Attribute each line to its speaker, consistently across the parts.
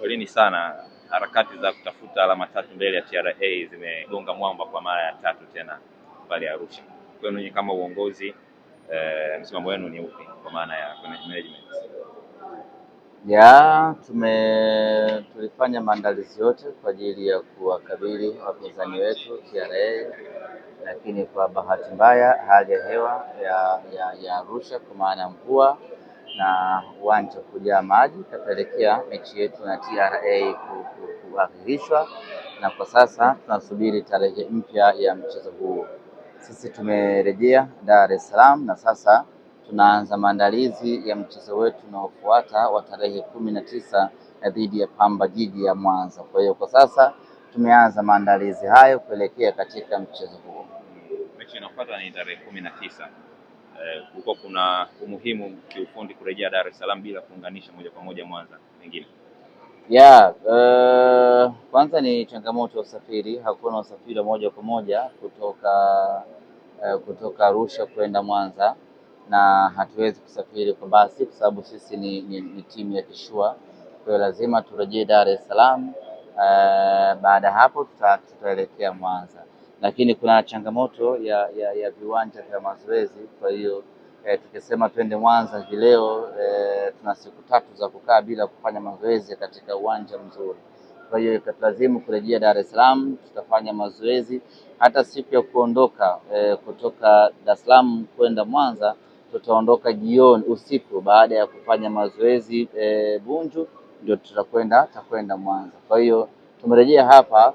Speaker 1: Poleni sana, harakati za kutafuta alama tatu mbele ya TRA zimegonga mwamba kwa mara ya tatu tena pale Arusha. Kwenu nyinyi kama uongozi, msimamo wenu ni upi kwa maana ya management?
Speaker 2: Tulifanya maandalizi yote kwa ajili ya kuwakabili wapinzani wetu TRA, lakini kwa bahati mbaya hali ya hewa ya Arusha kwa maana ya mvua na uwanja kujaa maji ikapelekea mechi yetu na TRA kuahirishwa, na kwa sasa tunasubiri tarehe mpya ya mchezo huu. Sisi tumerejea Dar es Salaam na sasa tunaanza maandalizi ya mchezo wetu unaofuata wa tarehe 19 dhidi ya Pamba Jiji ya Mwanza. Kwa hiyo kwa sasa tumeanza maandalizi hayo kuelekea katika mchezo huo.
Speaker 1: Mechi inayofuata ni tarehe 19. Kulikuwa kuna umuhimu kiufundi kurejea Dar es Salaam bila kuunganisha moja kwa moja Mwanza pengine?
Speaker 2: Kwanza ni changamoto ya usafiri. Hakuna usafiri wa moja kwa moja kutoka Arusha kwenda Mwanza, na hatuwezi kusafiri kwa basi kwa sababu sisi ni timu ya kishua. Kwa hiyo lazima turejee Dar es Salaam, baada hapo tutaelekea Mwanza, lakini kuna changamoto ya viwanja vya mazoezi. Kwa hiyo tukisema twende Mwanza hii leo, tuna siku 3 za kukaa bila kufanya mazoezi katika uwanja mzuri. Kwa hiyo ikatulazimu kurejea Dar es Salaam. Tutafanya mazoezi hata siku ya kuondoka kutoka Dar es Salaam kwenda Mwanza, tutaondoka jioni usiku baada ya kufanya mazoezi Bunju, ndio tutakwenda Mwanza. Kwa hiyo tumerejea hapa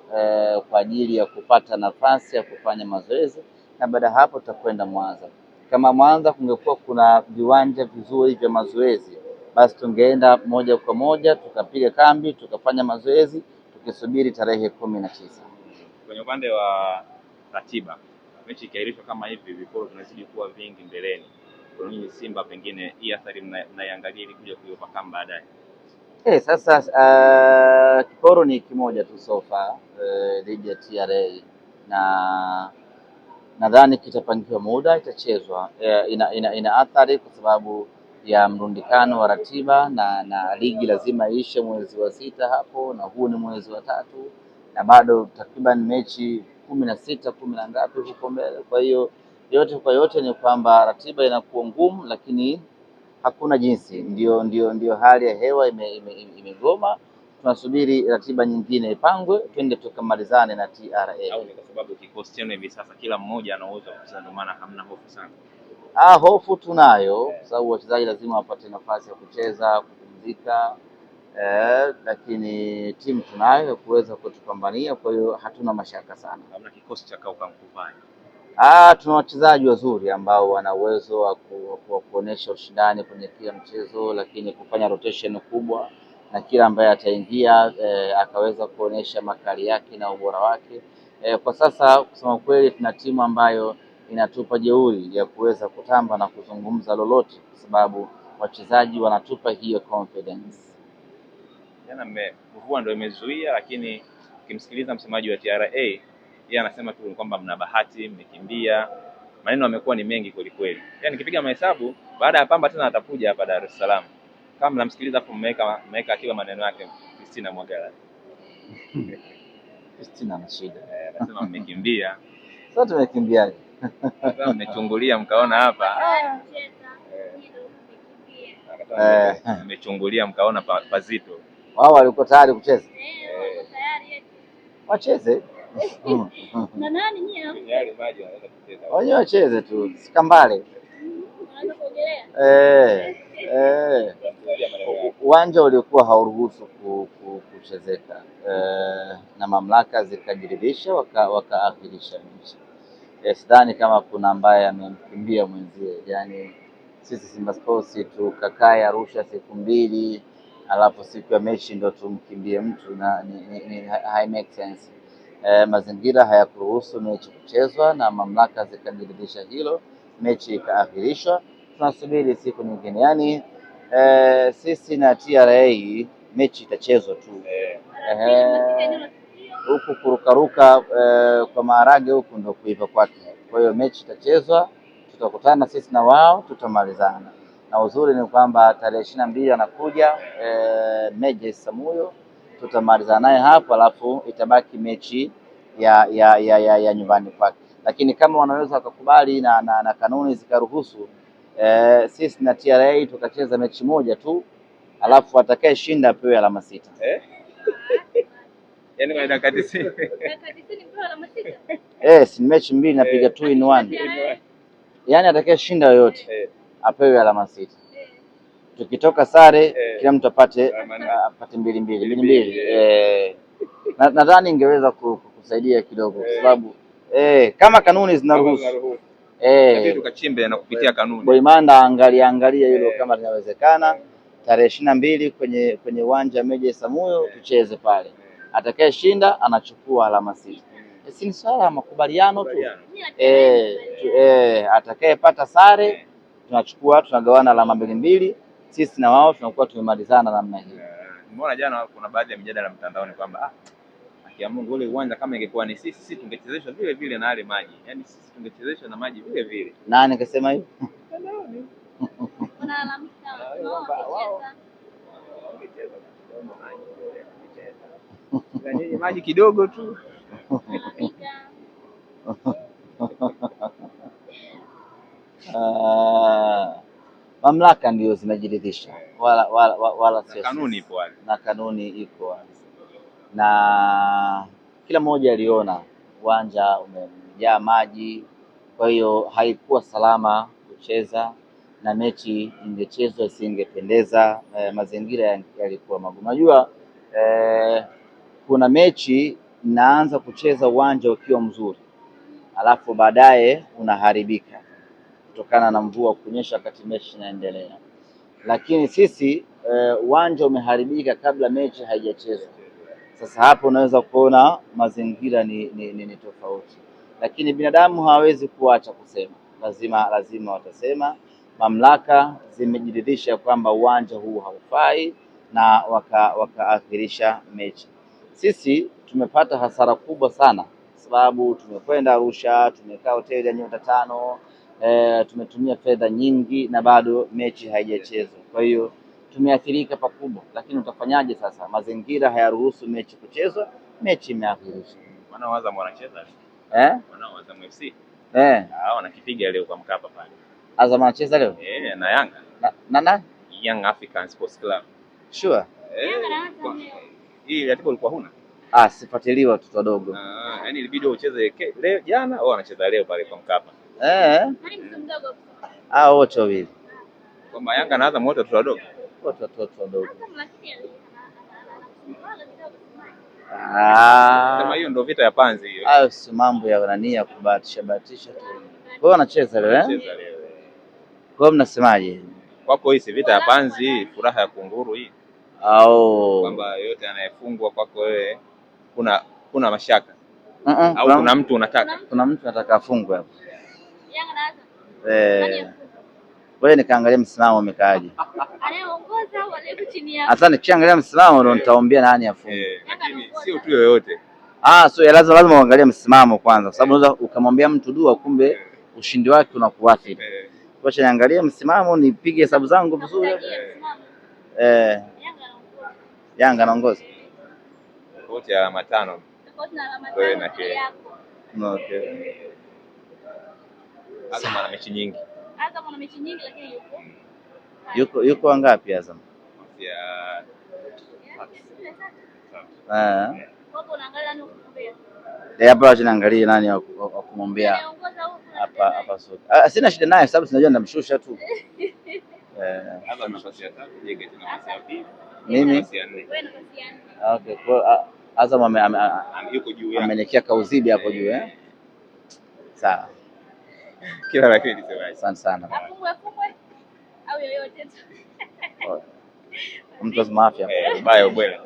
Speaker 2: kwa ajili ya kupata nafasi ya kufanya mazoezi, na baada hapo tutakwenda Mwanza. Kama Mwanza kungekuwa kuna viwanja vizuri vya mazoezi, basi tungeenda moja kwa moja tukapiga kambi tukafanya mazoezi tukisubiri tarehe 19.
Speaker 1: Kwenye upande wa ratiba, mechi ikiahirishwa kama hivi, viporo tunazidi kuwa vingi mbeleni. Kwa nini Simba pengine hii athari mnaiangalia ili kuja kuiopakam baadaye?
Speaker 2: Sasa kiporo ni kimoja tu so far dhidi ya TRA, na nadhani kitapangiwa muda itachezwa. Ina athari kwa sababu ya mrundikano wa ratiba na ligi lazima iishe mwezi wa 6 hapo, na huu ni mwezi wa 3, na bado takriban mechi 16 10 ngapi huko mbele. Kwa hiyo yote ni kwamba ratiba inakuwa ngumu, lakini hakuna jinsi. Ndio hali ya hewa imegoma. Tunasubiri ratiba nyingine ipangwe twende tukamalizane na TRA.
Speaker 1: Au ni kwa sababu kikosi chenu hivi sasa kila mmoja ana uwezo kucheza, ndio maana hamna hofu sana?
Speaker 2: Hofu tunayo kwa sababu wachezaji lazima wapate nafasi ya kucheza, kupumzika, lakini timu tunayo ya kuweza kutupambania. Kwa hiyo hatuna mashaka sana.
Speaker 1: Hamna kikosi cha kauka mkuvani?
Speaker 2: Tuna wachezaji wazuri ambao wana uwezo wa kuonesha ushindani kwenye kila mchezo, lakini kufanya rotation kubwa na kila ambaye ataingia akaweza kuonesha makali yake na ubora wake. Kwa sasa kusema kweli tuna timu ambayo inatupa jeuri ya kuweza kutamba na kuzungumza lolote, kwa sababu wachezaji wanatupa hiyo confidence.
Speaker 1: Jana mvua ndio imezuia, lakini ukimsikiliza msemaji wa TRA yeye anasema tu kwamba mna bahati, mmekimbia. Maneno yamekuwa ni mengi kweli kweli. Yaani nikipiga mahesabu baada ya Pamba tena atakuja hapa Dar es Salaam. Kama mnamsikiliza hapo mmeweka akiwa maneno yake Christina Mwagala.
Speaker 2: Christina ana shida.
Speaker 1: Anasema mmekimbia.
Speaker 2: Sasa tumekimbiaje?
Speaker 1: Sasa mmechungulia mkaona hapa. Mmechungulia mkaona pazito.
Speaker 2: Wao walikuwa tayari kucheza. Wacheze.
Speaker 3: Na nani nyie?
Speaker 1: Yale maji wanaweza kucheza.
Speaker 2: Wenyewe wacheze tu, sikambale.
Speaker 3: Wanaweza kuogelea.
Speaker 2: Uwanja ulikuwa hauruhusu kuchezeka, na mamlaka zikajiridhisha wakaahirisha mechi. Sidhani kama kuna ambaye amemkimbia mwenzie. Yaani sisi Simba Sports tukakae Arusha siku 2 alafu siku ya mechi ndio tumkimbie mtu, na hai make sense. Mazingira hayakuruhusu mechi kuchezwa na mamlaka zikajiridhisha hilo, mechi ikaahirishwa. Tunasubiri siku nyingine. Yaani sisi na TRA mechi itachezwa tu. Huku kurukaruka kwa maharage huku ndio kuiva kwake. Kwa hiyo mechi itachezwa, tutakutana sisi na wao, tutamalizana. Na uzuri ni kwamba tarehe 22 anakuja Meja Isamuhyo, tutamalizana naye hapo, alafu itabaki mechi ya nyumbani kwake. Lakini kama wanaweza wakakubali na kanuni zikaruhusu, sisi na TRA tukacheza mechi moja tu, alafu atakayeshinda apewe alama 6.
Speaker 1: Yaani kwa dakika 90.
Speaker 3: Dakika 90 mpewa alama 6.
Speaker 2: Si mechi mbili napiga 2 in 1. Yaani atakayeshinda yoyote apewe alama 6. Tukitoka sare kila mtu apate 2. Nadhani ingeweza kusaidia kidogo kwa sababu kama kanuni zinaruhusu
Speaker 1: tukachimbe na kupitia kanuni.
Speaker 2: Boimanda angalia hilo kama linawezekana. Tarehe 22 kwenye uwanja Meja Samuyo tucheze pale. Atakayeshinda anachukua alama 6. Si ni swala la makubaliano tu. Atakayepata sare tunagawana alama 2, sisi na wao tunakuwa tumemalizana namna hiyo.
Speaker 1: Nimeona jana kuna baadhi ya mijadala mtandaoni kwamba ya Mungu ule uwanja kama ingekuwa ni sisi tungechezeshwa vile vile na wale maji. Yaani sisi tungechezeshwa na maji vile vile.
Speaker 2: Nani kasema hivyo?
Speaker 1: Maji kidogo tu.
Speaker 2: Mamlaka ndio zimejiridhisha wala sio
Speaker 1: kanuni ipo wazi.
Speaker 2: Na kanuni iko wazi. Na kila mmoja aliona uwanja umejaa maji, kwa hiyo haikuwa salama kucheza na mechi ingechezwa isingependeza. Mazingira yalikuwa magumu. Unajua kuna mechi inaanza kucheza uwanja ukiwa mzuri, alafu baadaye unaharibika kutokana na mvua kunyesha wakati mechi inaendelea. Lakini sisi uwanja umeharibika kabla mechi haijachezwa. Sasa hapo unaweza kuona mazingira ni tofauti, lakini binadamu hawezi kuacha kusema, lazima watasema. Mamlaka zimejiridhisha kwamba uwanja huu haufai na wakaakhirisha mechi. Sisi tumepata hasara kubwa sana sababu tumekwenda Arusha, tumekaa hoteli ya nyota 5, tumetumia fedha nyingi na bado mechi haijachezwa. Kwa hiyo tumeathirika pakubwa, lakini utafanyaje sasa? Mazingira hayaruhusu mechi kuchezwa, mechi imeahirishwa.
Speaker 1: Wanawaza wanacheza wanawaza FC wanakipiga leo kwa Mkapa pale.
Speaker 2: Azam anacheza leo
Speaker 1: na Yanga
Speaker 2: na
Speaker 1: Young African Sports Club.
Speaker 2: Sure.
Speaker 1: Hii ratiba ulikuwa huna?
Speaker 2: Sifuatiliwa watoto wadogo.
Speaker 1: Yaani ilibidi ucheze leo jana au anacheza leo pale kwa Mkapa.
Speaker 2: Wote wawili.
Speaker 1: Kwamba Yanga na Azam wote watoto wadogo.
Speaker 2: Watoto wadogo.
Speaker 1: Sema hiyo ndio vita ya panzi hiyo.
Speaker 2: Hayo si mambo ya nania kubahatisha tu. Kwa wanacheza leo Kwa hiyo mnasemaje?
Speaker 1: Kwako hii si vita ya panzi, furaha ya kunguru hii? Kwamba yote anayefungwa kwako wewe kuna mashaka? Au kuna mtu unataka?
Speaker 2: Kuna mtu anataka afungwe hapo. Wewe nikaangalia msimamo umekaaje.
Speaker 3: Anayeongoza au aliye chini yake?
Speaker 2: Hata nikiangalia msimamo ndo nitaombea nani afungwe.
Speaker 1: Lakini sio tu yoyote.
Speaker 2: So lazima uangalie msimamo kwanza, kwa sababu unaweza ukamwambia mtu dua kumbe ushindi wake unakuathiri. Kwa hiyo niangalie msimamo, nipige hesabu zangu vizuri. Yanga anaongoza.
Speaker 1: Wote alama 5.
Speaker 3: Tofauti na alama 5 yako.
Speaker 2: Okay.
Speaker 1: Azam ana mechi nyingi.
Speaker 3: Azam ana mechi nyingi lakini
Speaker 2: yuko wangapi Azam?
Speaker 3: Hapo unaangalia nani ukumbea.
Speaker 2: Hapa tunaangalia nani wa kumwombea. Hapa sote. Sina shida naye sababu tunajua ndamshusha tu.
Speaker 1: Azam nafasi ya 3, Jega tena nafasi ya 2.
Speaker 2: Mimi
Speaker 3: Wewe nafasi ya 4.
Speaker 2: Okay, kwa Azam
Speaker 1: yuko juu yake.
Speaker 2: Amenikia kauzibi hapo juu Sawa.
Speaker 1: Kila la kheri sema.
Speaker 2: Asante sana.
Speaker 3: Afungwe au yoyote tu.
Speaker 2: Mtu wa afya.
Speaker 1: Baya ubwela.